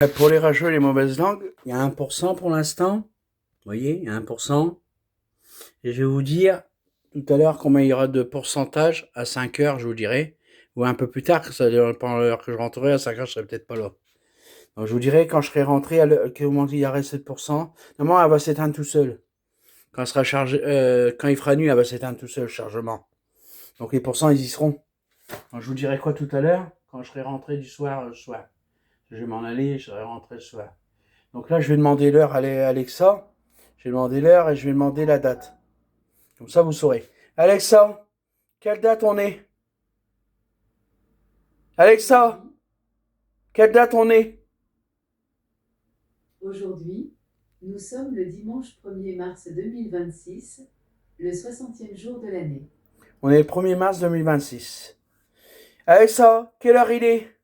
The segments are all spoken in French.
Pour les rageux et les mauvaises langues, il y a 1% pour l'instant. Vous voyez, il y a 1%. Et je vais vous dire tout à l'heure combien il y aura de pourcentage à 5 heures, je vous dirai. Ou un peu plus tard, que ça dépend de l'heure que je rentrerai. À 5 heures, je serai peut-être pas là. Donc je vous dirai quand je serai rentré, comment il y aurait 7%. Normalement, elle va s'éteindre tout seul. Quand elle sera chargée, quand il fera nuit, elle va s'éteindre tout seul, le chargement. Donc les pourcents, ils y seront. Donc, je vous dirai quoi tout à l'heure, quand je serai rentré du soir, le soir. Je vais m'en aller, je serai rentré le soir. Donc là, je vais demander l'heure à Alexa. Je vais demander l'heure et je vais demander la date. Comme ça, vous saurez. Alexa, quelle date on est? Alexa, quelle date on est? Aujourd'hui, nous sommes le dimanche 1er mars 2026, le 60e jour de l'année. On est le 1er mars 2026. Alexa, quelle heure il est?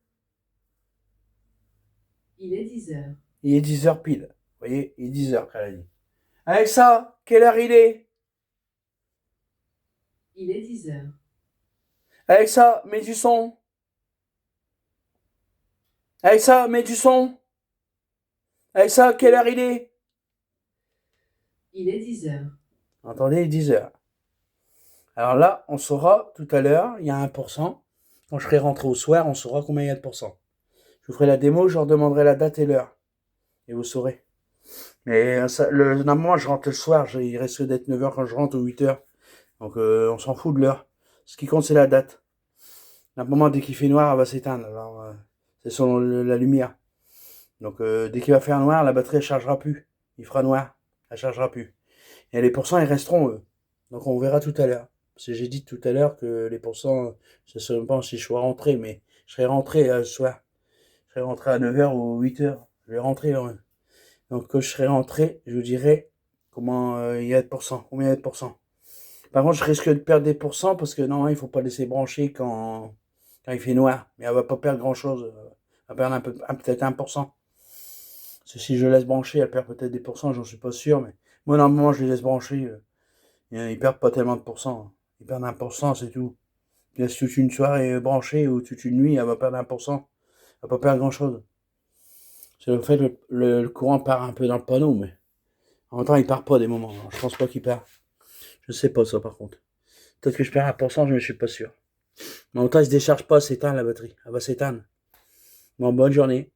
Il est 10 heures. Il est 10 heures pile. Vous voyez, il est 10 heures qu'elle a dit. Alexa, quelle heure il est? Il est 10 heures. Alexa, mets du son. Alexa, mets du son. Alexa, quelle heure il est? Il est 10 heures. Entendez, 10 heures. Alors là, on saura tout à l'heure, il y a 1%. Quand je serai rentré au soir, on saura combien il y a de pourcents. Je vous ferai la démo, je leur demanderai la date et l'heure. Et vous saurez. Mais normalement, je rentre le soir. Il risque d'être 9 heures quand je rentre ou 8 heures. Donc on s'en fout de l'heure. Ce qui compte, c'est la date. Normalement, dès qu'il fait noir, elle va s'éteindre. Alors, c'est selon la lumière. Donc dès qu'il va faire noir, la batterie ne chargera plus. Il fera noir. Elle ne chargera plus. Et les pourcents, ils resteront, eux. Donc on verra tout à l'heure. Parce que j'ai dit tout à l'heure que les pourcents, je ne sais même pas si je serai rentré, mais je serai rentré ce soir. Je serai rentré à 9 heures ou 8 heures. Je vais rentrer quand même. Donc quand je serai rentré, je vous dirai comment il y a de pourcents, combien il y a de pourcents. Par contre, je risque de perdre des pourcents parce que non, il ne faut pas laisser brancher quand il fait noir. Mais elle va pas perdre grand chose. Elle va perdre peut-être 1%. Parce que si je laisse brancher, elle perd peut-être des pourcents, j'en suis pas sûr. Mais moi, normalement, je les laisse brancher. Ils perdent pas tellement de pourcents. Ils perdent 1%, c'est tout. Tu laisses toute une soirée branchée ou toute une nuit, elle va perdre 1%. Elle va pas perdre grand chose. C'est le fait que le courant part un peu dans le panneau, mais en même temps, il part pas des moments. Alors, je pense pas qu'il part. Je sais pas ça par contre. Peut-être que je perds 1%, je ne suis pas sûr. Mais en même temps, il se décharge pas, s'éteint la batterie. Elle va s'éteindre. Bon, bonne journée.